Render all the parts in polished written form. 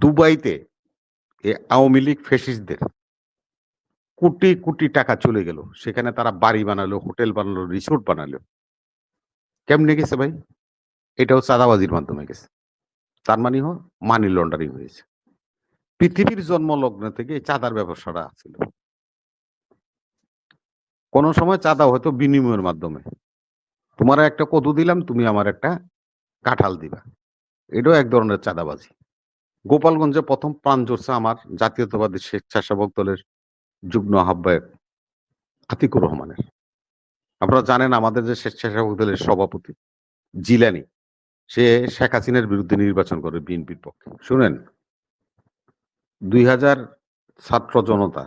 দুবাইতে আওয়ামী লীগ ফ্যাসিস্টদের কোটি কোটি টাকা চলে গেল। সেখানে তারা বাড়ি বানালো, হোটেল বানালো, রিসোর্ট বানালো। কেমনে গেছে ভাই? এটাও চাঁদাবাজির মাধ্যমে গেছে। তার মানে মানি লন্ডারিং হয়েছে। পৃথিবীর জন্মলগ্ন থেকে এই চাঁদার ব্যবসাটা ছিল। কোন সময় চাঁদা হয়তো বিনিময়ের মাধ্যমে। তোমার একটা কদু দিলাম, তুমি আমার একটা কাঁঠাল দিবা। এটাও এক ধরনের চাঁদাবাজি। গোপালগঞ্জে ১ম প্রাণ জড়ছে আমার জাতীয়তাবাদী স্বেচ্ছাসেবক দলের যুগ্ম আহ্বায়ক আতিকুর রহমানের। আপনারা জানেন আমাদের যে স্বেচ্ছাসেবক দলের সভাপতি জিলানী, সে শেখ হাসিনার বিরুদ্ধে নির্বাচন করে বিএনপির পক্ষে। শুনেন, ২০০০ ছাত্র জনতা,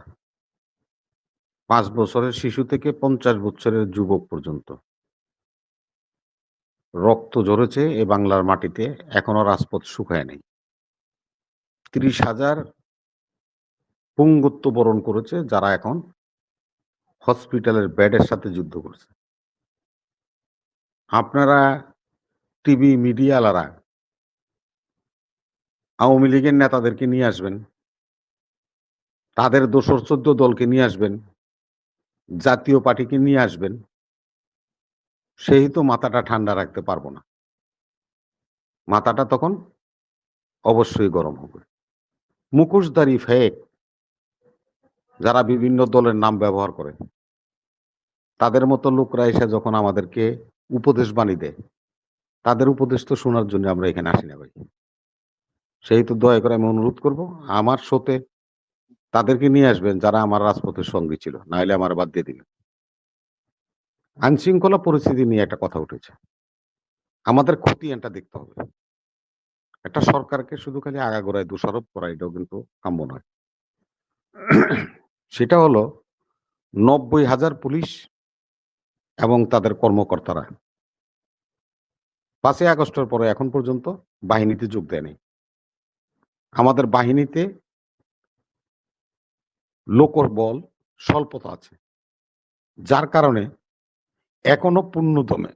৫ বছরের শিশু থেকে ৫০ বছরের যুবক পর্যন্ত রক্ত ঝরেছে এ বাংলার মাটিতে, এখনো রাজপথ শুকায় নাই। ৩০,০০০ পুঙ্গত্ব বরণ করেছে, যারা এখন হসপিটালের বেডের সাথে যুদ্ধ করছে। আপনারা টিভি মিডিয়ালারা আওয়ামী লীগের নেতাদেরকে নিয়ে আসবেন, তাদের দোসর ১৪ দলকে নিয়ে আসবেন, জাতীয় পার্টিকে নিয়ে আসবেন, সেই তো মাথাটা ঠান্ডা রাখতে পারবো না। মাথাটা তখন অবশ্যই গরম হবে। মুখোশধারী ফেক যারা বিভিন্ন দলের নাম ব্যবহার করে, তাদের মতো লোকরা এসে যখন আমাদেরকে উপদেশ বাণী দেয়, তাদের উপদেশ তো শোনার জন্য আমরা এখানে আসি না ভাই। সেই তো দয়া করে আমি অনুরোধ করব, আমার শোতে তাদেরকে নিয়ে আসবেন যারা আমার রাজপথের সঙ্গী ছিল, নাহলে আমার বাদ দিয়ে দিবেন। আইনশৃঙ্খলা পরিস্থিতি নিয়ে একটা কথা উঠেছে, আমাদের খতিয়ানটা দেখতে হবে। একটা সরকারকে শুধু খালি আগাগোড়ায় দোষারোপ করা, এটাও কিন্তু কাম্য নয়। সেটা হলো ৯০,০০০ পুলিশ এবং তাদের কর্মকর্তারা ৫ই আগস্টের পরে এখন পর্যন্ত বাহিনীতে যোগ দেয়নি। আমাদের বাহিনীতে লোকবল স্বল্পতা আছে, যার কারণে এখনো পূর্ণদমে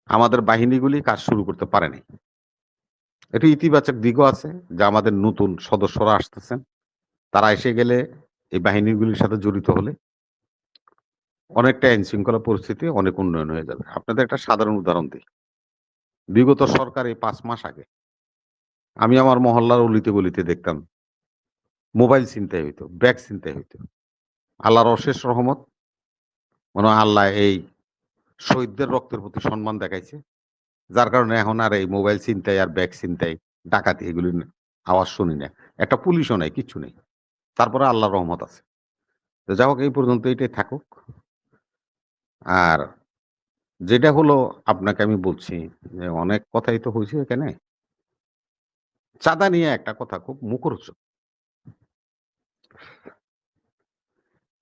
আমাদের বাহিনীগুলি কাজ শুরু করতে পারেনি। একটি ইতিবাচক দিকও আছে, যে আমাদের নতুন সদস্যরা আসতেছেন, তারা এসে গেলে এই বাহিনীগুলির সাথে জড়িত হলে অনেকটা আইন শৃঙ্খলা পরিস্থিতি অনেক উন্নয়ন হয়ে যাবে। আপনাদের একটা সাধারণ উদাহরণ দিই। বিগত সরকারে ৫ মাস আগে আমি আমার মহল্লার অলিতে গলিতে দেখতাম মোবাইল ছিনতাই হইতো, ব্যাগ ছিনতাই হইতো। আল্লাহর অশেষ রহমত, মনে হয় আল্লাহ এই শহীদদের রক্তের প্রতি সম্মান দেখাইছে, যার কারণে এখন আর এই মোবাইল ছিনতাই আর ব্যাগ ছিনতাই, ডাকাতি এগুলির আওয়াজ শুনি না। একটা পুলিশও নাই, কিচ্ছু নেই। তারপরে আল্লাহর রহমত আছে। তো যাই হোক, এই পর্যন্ত এটাই থাকুক। আর যেটা হলো, আপনাকে আমি বলছি যে অনেক কথাই তো হইছে এখানে। চাঁদা নিয়ে একটা কথা খুব মুখরোচক।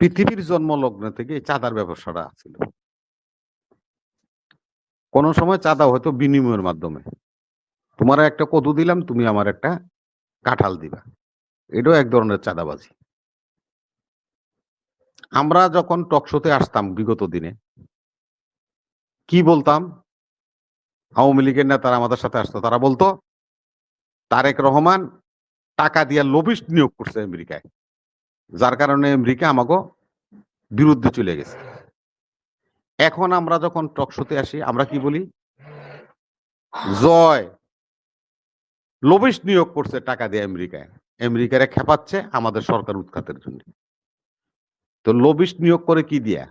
পৃথিবীর জন্মলগ্ন থেকে এই চাঁদার ব্যবসাটা ছিল। কোন সময় চাঁদা হয়তো বিনিময়ের মাধ্যমে। তোমার একটা কদু দিলাম, তুমি আমার একটা কাঁঠাল দিবা। এটাও এক ধরনের চাঁদাবাজি। আমরা যখন টকশোতে আসতাম বিগত দিনে, কি বলতাম? আওয়ামী লীগের নেতারা আমাদের সাথে আসতো, তারা বলতো তারেক রহমান টাকা দিয়া লবিস্ট নিয়োগ করছে আমেরিকায়, যার কারণে আমেরিকা আমাকে বিরুদ্ধে চলে গেছে। এখন আমরা যখন টকশোতে আসি, আমরা কি বলি? জয় লবিস্ট নিয়োগ করছে টাকা দিয়ে আমেরিকায়, আমেরিকারে খেপাচ্ছে আমাদের সরকার উৎখাতের জন্য। তো লবিস্ট নিয়োগ করে কি দিয়া?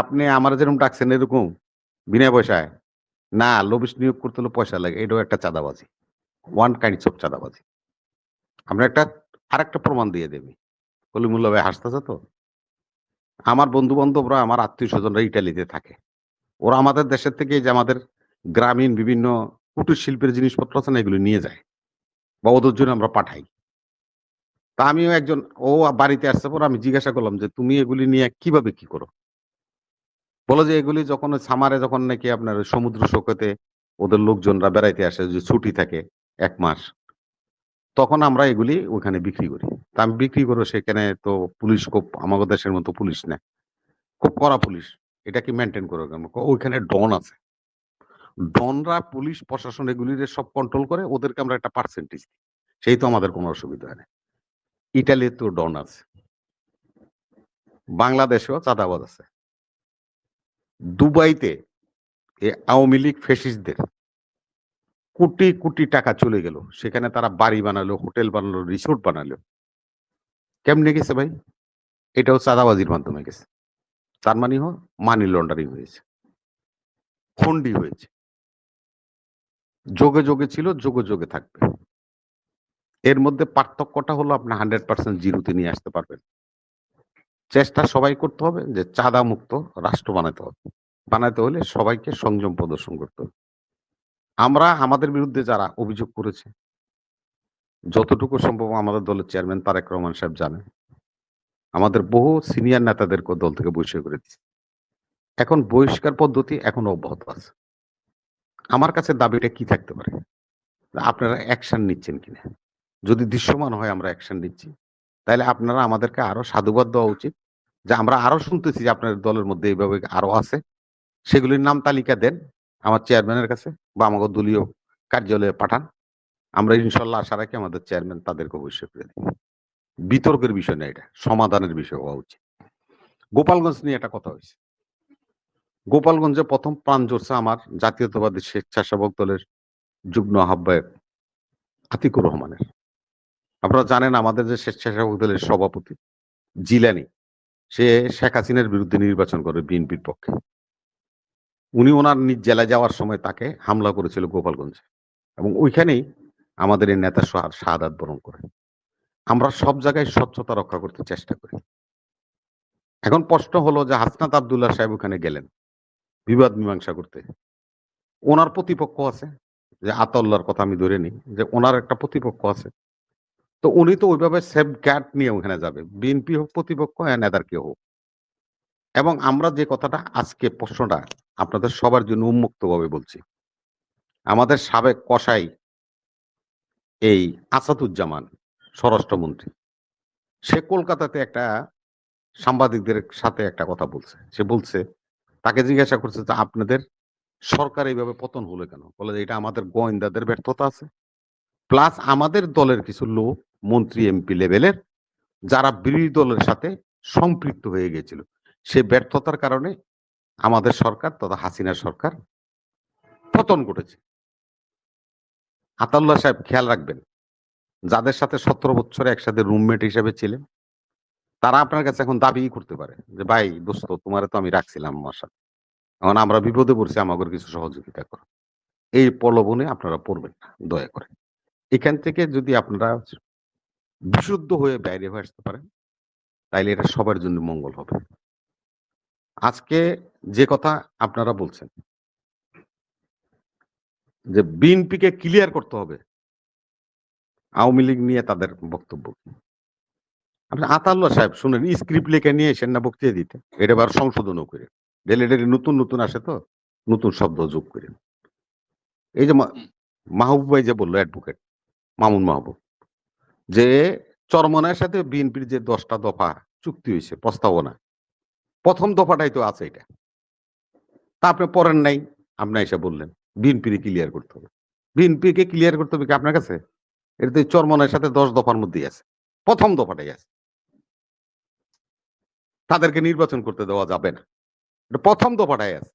আপনি আমার যেরকম ডাকছেন এরকম বিনা পয়সায় না, লবিস্ট নিয়োগ করতে হলে পয়সা লাগে। এটাও একটা চাঁদাবাজি, ওয়ান কাইন্ডস অফ চাঁদাবাজি। আমরা আরেকটা প্রমাণ দিয়ে দেবি। কলিমুল্লাহ ভাই হাসতেছে তো। আমার বন্ধু বান্ধবরা, আমার আত্মীয় স্বজনরা ইটালিতে থাকে। ওরা আমাদের দেশের থেকে যে আমাদের গ্রামীণ বিভিন্ন কুটির শিল্পের জিনিসপত্র আছে না, এগুলো নিয়ে যায় বা ওদের জন্য আমরা পাঠাই। তা আমিও একজন, ও বাড়িতে আসছে পর আমি জিজ্ঞাসা করলাম যে তুমি এগুলি নিয়ে কিভাবে কি করো? বলে যে এগুলি যখন সামারে, যখন নাকি আপনার ওই সমুদ্র সৈকতে ওদের লোকজনরা বেড়াইতে আসে, যে ছুটি থাকে ১ মাস, তখন আমরা এগুলি ওখানে বিক্রি করি। তা আমি বিক্রি করবো, সেখানে তো পুলিশ খুব আমাদের দেশের মতো পুলিশ না, খুব কড়া পুলিশ। এটা কি মেইনটেইন করো কেমন? ওইখানে ডন আছে। ডনরা পুলিশ প্রশাসন এগুলির সব কন্ট্রোল করে, ওদেরকে আমরা একটা পার্সেন্টেজ দিই, সেই তো আমাদের কোনো অসুবিধা হয় না। ইটালিতে ডন আছে, বাংলাদেশেও চাঁদাবাজ আছে, দুবাইতে আওয়ামী লীগ ফ্যাসিস্টদের কোটি কোটি টাকা চলে গেল, সেখানে তারা বাড়ি বানালো, হোটেল বানালো, রিসোর্ট বানালো। কেমনে গেছে ভাই? এটাও চাঁদাবাজির মাধ্যমে গেছে। তার মানে মানি লন্ডারিং হয়েছে, ফন্ডি হয়েছে, যোগে যোগে ছিল, যোগে যোগে থাকবে। এর মধ্যে পার্থক্যটা হলো আপনি 100% জিরোতে নিয়ে আসতে পারবেন। চেষ্টা সবাই করতে হবে যে চাঁদা মুক্ত রাষ্ট্র বানাতে হবে। বানাতে হলে সবাইকে সংযম প্রদর্শন করতে হবে। আমরা আমাদের বিরুদ্ধে যারা অভিযোগ করেছে, যতটুকু সম্ভব আমাদের দলের চেয়ারম্যান তারেক রহমান সাহেব জানেন, আমাদের বহু সিনিয়র নেতাদেরকে দল থেকে বহিষ্কার করে দিচ্ছে। এখন বহিষ্কার পদ্ধতি এখনো অব্যাহত আছে। আমার কাছে দাবিটা কি থাকতে পারে? আপনারা অ্যাকশন নিচ্ছেন কিনা? যদি দৃশ্যমান হয় আমরা অ্যাকশন নিচ্ছি, তাহলে আপনারা আমাদেরকে আরো সাধুবাদ দেওয়া উচিত যে আমরা আরো শুনতেছি যে আপনার দলের মধ্যে এইভাবে আরো আছে, সেগুলির নাম তালিকা দেন আমার চেয়ারম্যানের কাছে বা আমাকে দলীয় কার্যালয়ে পাঠান। আমরা ইনশাল্লাহ আশা রাখি আমাদের চেয়ারম্যান তাদেরকে বহিষ্কার করে দেবে। বিতর্কের বিষয় না, এটা সমাধানের বিষয় হওয়া উচিত। গোপালগঞ্জ নিয়ে একটা কথা হয়েছে। গোপালগঞ্জে প্রথম প্রাণ জোরছে আমার জাতীয়তাবাদী স্বেচ্ছাসেবক দলের যুগ্ম আহ্বায়ক আতিকুর রহমানের। আপনারা জানেন আমাদের যে স্বেচ্ছাসেবক দলের সভাপতি জিলানি, সে শেখ হাসিনার বিরুদ্ধে নির্বাচন করে বিএনপির পক্ষে। উনি ওনার নিজ জেলায় যাওয়ার সময় তাকে হামলা করেছিল গোপালগঞ্জে, এবং ওইখানেই আমাদের এই নেতা শাহাদাত বরণ করে। আমরা সব জায়গায় স্বচ্ছতা রক্ষা করতে চেষ্টা করি। এখন প্রশ্ন হলো যে হাসনাত আব্দুল্লাহ সাহেব ওখানে গেলেন বিবাদ মীমাংসা করতে। ওনার প্রতিপক্ষ আছে, যে আতাউল্লাহর কথা আমি ধরে নিই যে ওনার একটা প্রতিপক্ষ আছে, তো উনি তো ওইভাবে সেফ গার্ড নিয়ে ওখানে যাবে, বিএনপি হোক প্রতিপক্ষ, নেতার কেউ হোক। এবং আমরা যে কথাটা আজকে প্রশ্নটা আপনাদের সবার জন্য উন্মুক্ত ভাবে বলছি, আমাদের সাবেক কসাই এই আসাদুজ্জামান স্বরাষ্ট্রমন্ত্রী, সে কলকাতাতে একটা সাংবাদিকদের সাথে একটা কথা বলছে। সে বলছে, তাকে জিজ্ঞাসা করছে যে আপনাদের সরকার এইভাবে পতন হলো কেন? বলে যে এটা আমাদের গোয়েন্দাদের ব্যর্থতা আছে, প্লাস আমাদের দলের কিছু লোক মন্ত্রী এমপি লেভেলের যারা বিরোধী দলের সাথে সম্পৃক্ত হয়ে গেছিল, সে ব্যর্থতার কারণে আমাদের সরকার তথা হাসিনা সরকার পতন ঘটেছে। আতাউল্লাহ সাহেব খেয়াল রাখবেন, যাদের সাথে 17 বছরে একসাথে রুমমেট হিসেবে ছিলেন, তারা আপনার কাছে এখন দাবি করতে পারে যে ভাই দোস্ত তোমারে তো আমি রাখছিলাম আমার সাথে, এখন আমরা বিপদে পড়ছি, আমাদের কিছু সহযোগিতা করো। এই প্রলোভনে আপনারা পড়বেন না দয়া করে। এখান থেকে যদি আপনারা বিশুদ্ধ হয়ে বাইরে হয়ে আসতে পারেন, তাইলে এটা সবার জন্য মঙ্গল হবে। আজকে যে কথা আপনারা বলছেন যে বিএনপিকে ক্লিয়ার করতে হবে, আওয়ামী লীগ নিয়ে তাদের বক্তব্য কি? আপনি আতাউল্লাহ সাহেব শুনেন, স্ক্রিপ্ট লিখে নিয়ে এসেন না বক্তৃতা দিতে, এটা আবার সংশোধনও করে ডেলি নতুন নতুন আসে, তো নতুন শব্দ যোগ করে। এই যে মাহবুব ভাই যে বললো, অ্যাডভোকেট মামুন মাহবুব, যে চরমনায়ের সাথে বিএনপির যে 10টা দফা চুক্তি হয়েছে প্রস্তাবনা, প্রথম দফাটাই তো আছে এটা, তা আপনি পড়েন নাই, আপনি এসে বললেন বিএনপির ক্লিয়ার করতে হবে। বিএনপিকে ক্লিয়ার করতে হবে কি আপনার কাছে? এটা তো চরমনায়ের সাথে 10 দফার মধ্যেই আছে, প্রথম দফাটাই আছে, তাদেরকে নির্বাচন করতে দেওয়া যাবে না, এটা প্রথম দফাটাই আছে।